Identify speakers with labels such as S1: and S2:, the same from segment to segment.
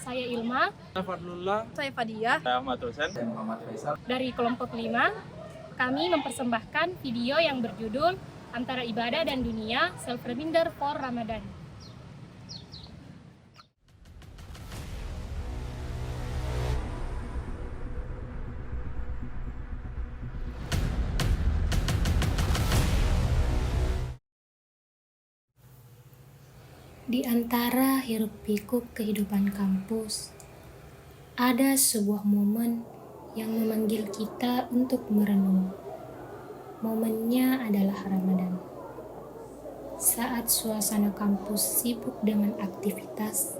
S1: Saya Ilma,
S2: Fadlullah,
S1: saya Fadia,
S2: saya Ahmad Husain.
S3: Saya Muhammad Faisal.
S1: dari kelompok 5. Kami mempersembahkan video yang berjudul Antara Ibadah dan Dunia, Self-Reminder for Ramadan. Di antara hiruk-pikuk kehidupan kampus, ada sebuah momen yang memanggil kita untuk merenung. Momennya adalah Ramadan. Saat suasana kampus sibuk dengan aktivitas,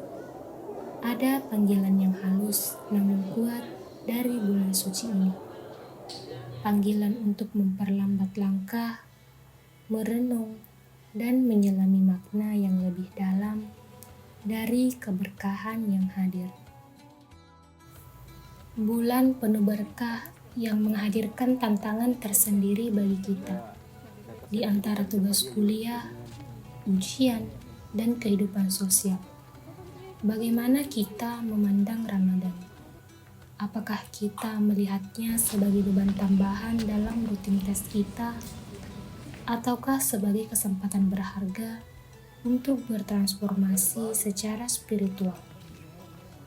S1: ada panggilan yang halus namun kuat dari bulan suci ini. Panggilan untuk memperlambat langkah, merenung, dan menyelami makna yang lebih dalam dari keberkahan yang hadir. Bulan penuh berkah yang menghadirkan tantangan tersendiri bagi kita. Di antara tugas kuliah, ujian, dan kehidupan sosial. Bagaimana kita memandang Ramadan? Apakah kita melihatnya sebagai beban tambahan dalam rutinitas kita? Ataukah sebagai kesempatan berharga untuk bertransformasi secara spiritual?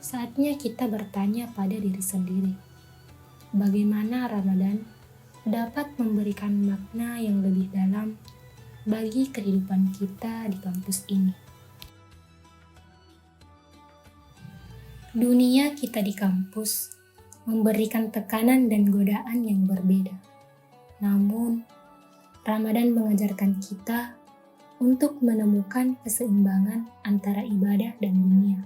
S1: Saatnya kita bertanya pada diri sendiri, bagaimana Ramadan dapat memberikan makna yang lebih dalam bagi kehidupan kita di kampus ini. Dunia kita di kampus memberikan tekanan dan godaan yang berbeda. Namun, Ramadan mengajarkan kita untuk menemukan keseimbangan antara ibadah dan dunia.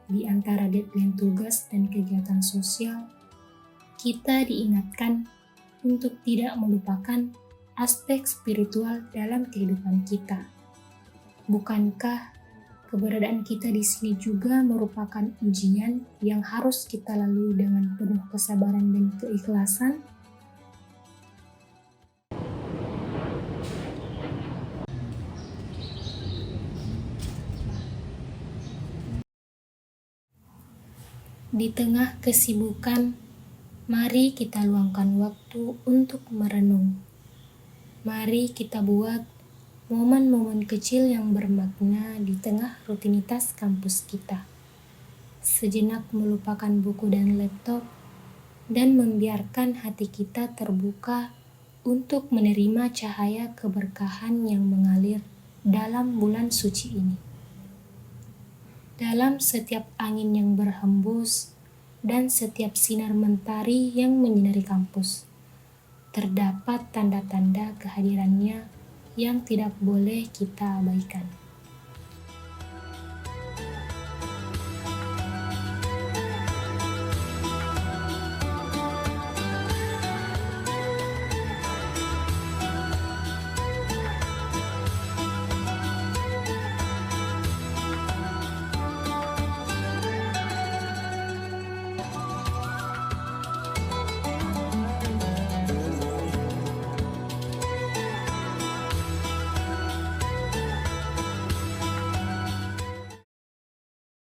S1: Di antara deadline tugas dan kegiatan sosial, kita diingatkan untuk tidak melupakan aspek spiritual dalam kehidupan kita. Bukankah keberadaan kita di sini juga merupakan ujian yang harus kita lalui dengan penuh kesabaran dan keikhlasan? Di tengah kesibukan, mari kita luangkan waktu untuk merenung. Mari kita buat momen-momen kecil yang bermakna di tengah rutinitas kampus kita. Sejenak melupakan buku dan laptop, dan membiarkan hati kita terbuka untuk menerima cahaya keberkahan yang mengalir dalam bulan suci ini. Dalam setiap angin yang berhembus dan setiap sinar mentari yang menyinari kampus, terdapat tanda-tanda kehadirannya yang tidak boleh kita abaikan.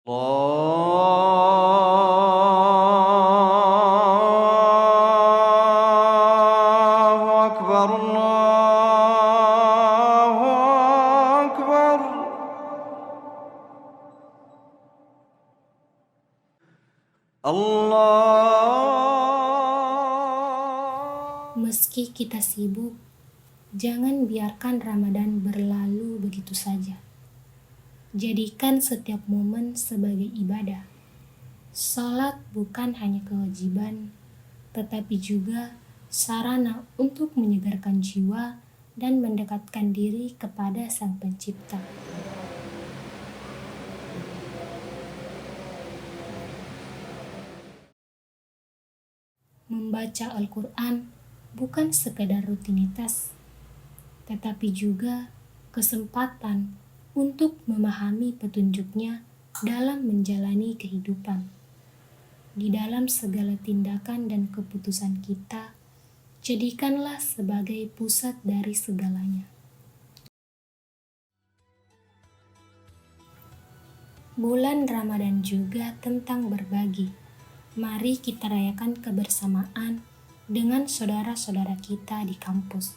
S4: Allahu Akbar, Allahu Akbar.
S1: Meski kita sibuk, jangan biarkan Ramadan berlalu begitu saja. Jadikan setiap momen sebagai ibadah. Salat bukan hanya kewajiban, tetapi juga sarana untuk menyegarkan jiwa dan mendekatkan diri kepada Sang Pencipta. Membaca Al-Quran bukan sekadar rutinitas, tetapi juga kesempatan untuk memahami petunjuknya dalam menjalani kehidupan. Di dalam segala tindakan dan keputusan kita, jadikanlah sebagai pusat dari segalanya. Bulan Ramadan juga tentang berbagi. Mari kita rayakan kebersamaan dengan saudara-saudara kita di kampus.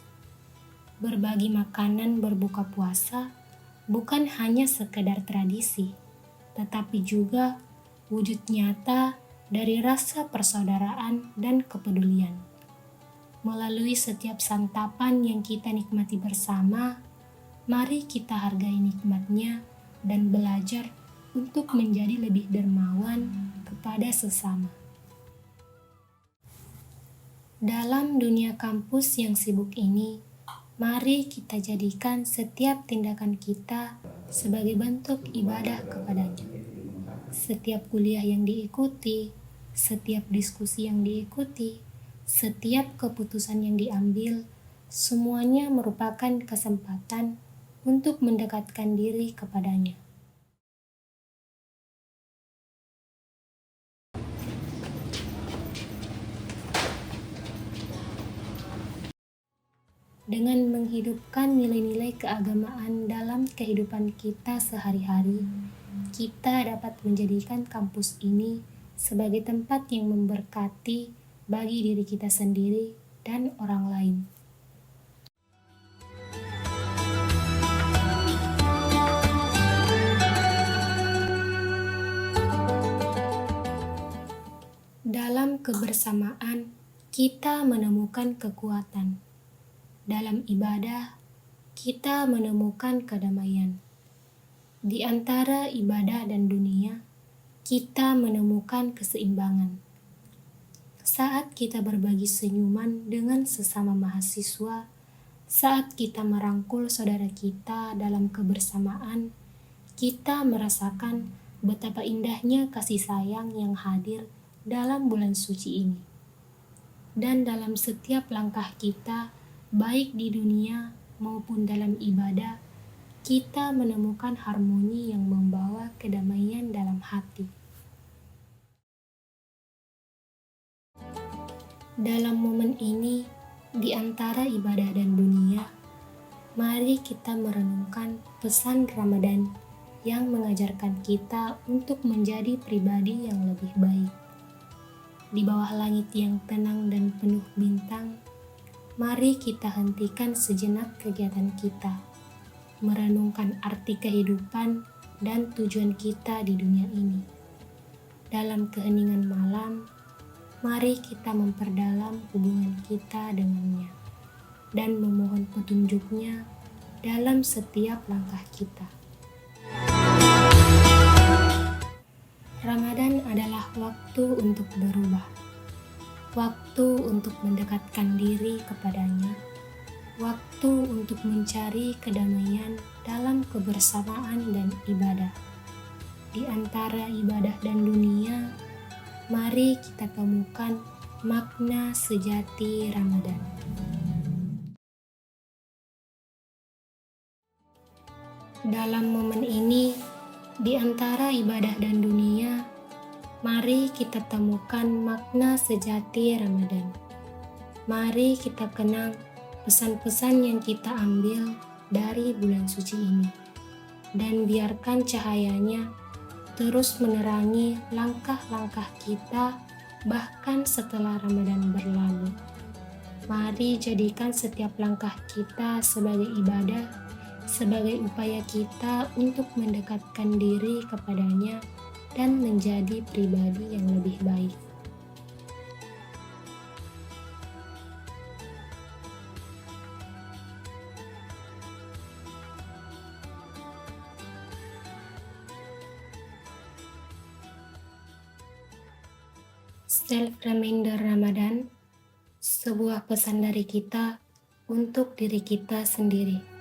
S1: Berbagi makanan berbuka puasa bukan hanya sekedar tradisi, tetapi juga wujud nyata dari rasa persaudaraan dan kepedulian. Melalui setiap santapan yang kita nikmati bersama, mari kita hargai nikmatnya dan belajar untuk menjadi lebih dermawan kepada sesama. Dalam dunia kampus yang sibuk ini, mari kita jadikan setiap tindakan kita sebagai bentuk ibadah kepadanya. Setiap kuliah yang diikuti, setiap diskusi yang diikuti, setiap keputusan yang diambil, semuanya merupakan kesempatan untuk mendekatkan diri kepadanya. Dengan menghidupkan nilai-nilai keagamaan dalam kehidupan kita sehari-hari, kita dapat menjadikan kampus ini sebagai tempat yang memberkati bagi diri kita sendiri dan orang lain. Dalam kebersamaan, kita menemukan kekuatan. Dalam ibadah, kita menemukan kedamaian. Di antara ibadah dan dunia, kita menemukan keseimbangan. Saat kita berbagi senyuman dengan sesama mahasiswa, saat kita merangkul saudara kita dalam kebersamaan, kita merasakan betapa indahnya kasih sayang yang hadir dalam bulan suci ini. Dan dalam setiap langkah kita, baik di dunia maupun dalam ibadah, kita menemukan harmoni yang membawa kedamaian dalam hati. Dalam momen ini, di antara ibadah dan dunia, mari kita merenungkan pesan Ramadan yang mengajarkan kita untuk menjadi pribadi yang lebih baik. Di bawah langit yang tenang dan penuh bintang, mari kita hentikan sejenak kegiatan kita, merenungkan arti kehidupan dan tujuan kita di dunia ini. Dalam keheningan malam, mari kita memperdalam hubungan kita dengannya dan memohon petunjuknya dalam setiap langkah kita. Ramadan adalah waktu untuk berubah, waktu untuk mendekatkan diri kepadanya, waktu untuk mencari kedamaian dalam kebersamaan dan ibadah. Di antara ibadah dan dunia, mari kita temukan makna sejati Ramadan. Dalam momen ini, di antara ibadah dan dunia, mari kita temukan makna sejati Ramadan. Mari kita kenang pesan-pesan yang kita ambil dari bulan suci ini, dan biarkan cahayanya terus menerangi langkah-langkah kita bahkan setelah Ramadan berlalu. Mari jadikan setiap langkah kita sebagai ibadah, sebagai upaya kita untuk mendekatkan diri kepadanya dan menjadi pribadi yang lebih baik. Self-reminder Ramadan, sebuah pesan dari kita untuk diri kita sendiri.